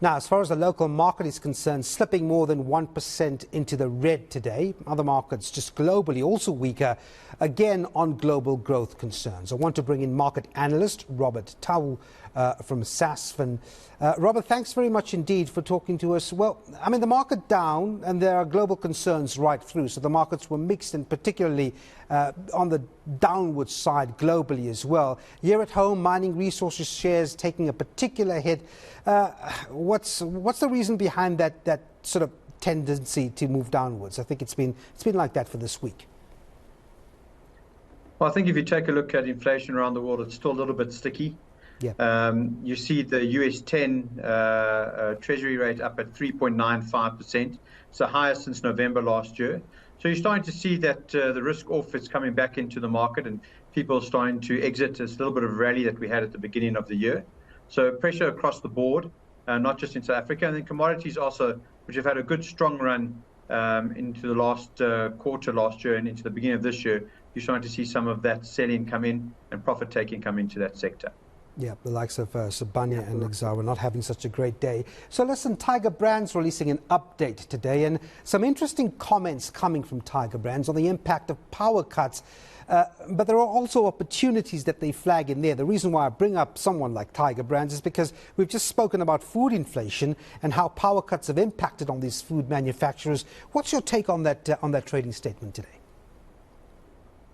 Now, as far as the local market is concerned, slipping more than 1% into the red today. Other markets just globally also weaker, again on global growth concerns. I want to bring in market analyst Robert Towell from SASFIN. Robert, thanks very much indeed for talking to us. Well, I mean, the market down and there are global concerns right through. So the markets were mixed, and particularly on the downward side globally as well. Here at home, mining resources shares taking a particular hit. What's the reason behind that sort of tendency to move downwards? I think it's been like that for this week. Well, I think if you take a look at inflation around the world, it's still a little bit sticky. Yeah. You see the US 10 Treasury rate up at 3.95%. It's the highest since November last year. So you're starting to see that the risk off is coming back into the market, and people are starting to exit. There's a little bit of rally that we had at the beginning of the year. So pressure across the board, not just in South Africa. And then commodities also, which have had a good strong run into the last quarter last year and into the beginning of this year. You're starting to see some of that selling come in and profit taking come into that sector. Yeah, the likes of Sibanye and Exxaro were not having such a great day. So listen, Tiger Brands releasing an update today, and some interesting comments coming from Tiger Brands on the impact of power cuts. But there are also opportunities that they flag in there. The reason why I bring up someone like Tiger Brands is because we've just spoken about food inflation and how power cuts have impacted on these food manufacturers. What's your take on that trading statement today?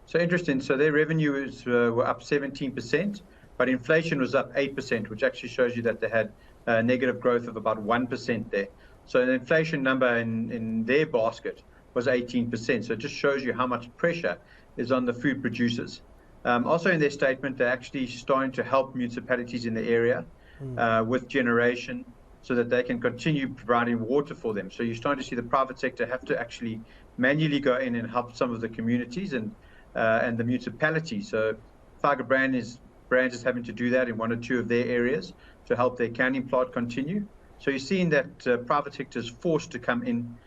So interesting. So their revenues were up 17%. But inflation was up 8%, which actually shows you that they had negative growth of about 1% there. So the inflation number in their basket was 18%. So it just shows you how much pressure is on the food producers. Also in their statement, they're actually starting to help municipalities in the area with generation so that they can continue providing water for them. So you're starting to see the private sector have to actually manually go in and help some of the communities and the municipalities. So Tiger Brands is having to do that in one or two of their areas to help their canning plant continue. So you're seeing that private sector is forced to come in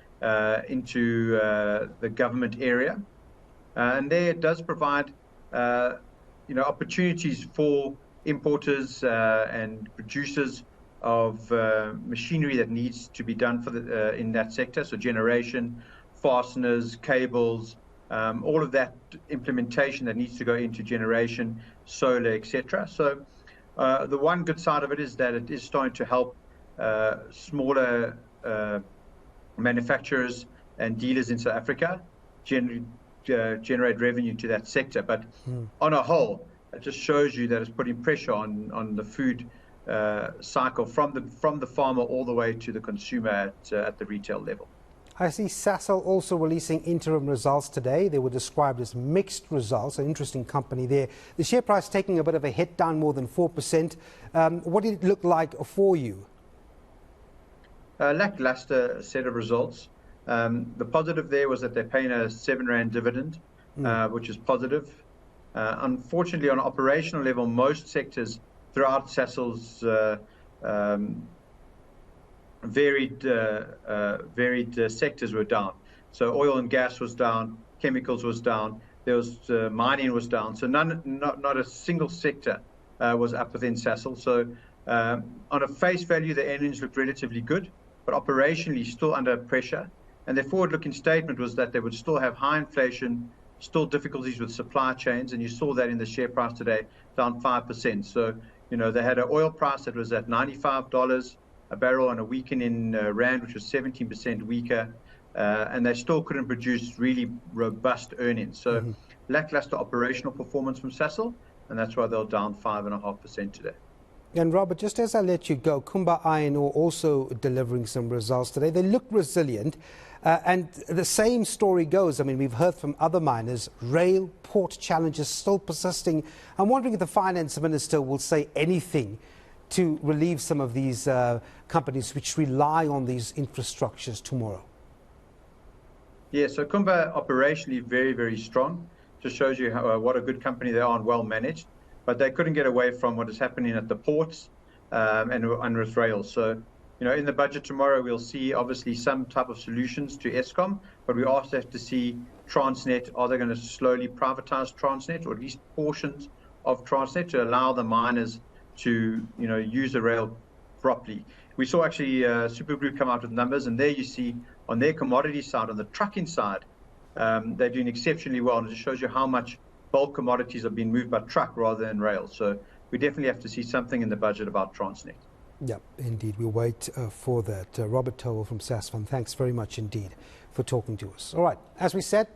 into the government area. And there it does provide opportunities for importers and producers of machinery that needs to be done for in that sector. So generation, fasteners, cables, all of that implementation that needs to go into generation, solar, etc. So the one good side of it is that it is starting to help smaller manufacturers and dealers in South Africa generate revenue to that sector. But on a whole, it just shows you that it's putting pressure on the food cycle from the farmer all the way to the consumer at the retail level. I see Sasol also releasing interim results today. They were described as mixed results, an interesting company there. The share price taking a bit of a hit, down more than 4%. What did it look like for you? Lackluster set of results. The positive there was that they're paying a 7 Rand dividend, which is positive. Unfortunately, on an operational level, most sectors throughout Sasol's varied sectors were down. So oil and gas was down, chemicals was down, there was mining was down. So not a single sector was up within Sasol. So on a face value, the earnings looked relatively good, but operationally still under pressure. And their forward-looking statement was that they would still have high inflation, still difficulties with supply chains, and you saw that in the share price today, down 5%. So they had an oil price that was at $95 a barrel on a weakening rand, which was 17% weaker, and they still couldn't produce really robust earnings. So lackluster operational performance from Sasol, and that's why they're down 5.5% today. And Robert, just as I let you go, Kumba Iron Ore also delivering some results today. They look resilient, and the same story goes. I mean, we've heard from other miners, rail, port challenges still persisting. I'm wondering if the finance minister will say anything to relieve some of these companies which rely on these infrastructures tomorrow. Yeah, so Kumba operationally very, very strong. Just shows you what a good company they are and well managed. But they couldn't get away from what is happening at the ports and with rail. So, in the budget tomorrow, we'll see obviously some type of solutions to Eskom, but we also have to see Transnet. Are they going to slowly privatize Transnet, or at least portions of Transnet, to allow the miners to use the rail properly? We saw actually Super Group come out with numbers, and there you see on their commodity side, on the trucking side, they're doing exceptionally well, and it just shows you how much bulk commodities are being moved by truck rather than rail. So we definitely have to see something in the budget about Transnet. Yeah, indeed. We'll wait for that. Robert Towell from SASFIN, thanks very much indeed for talking to us. All right, as we said,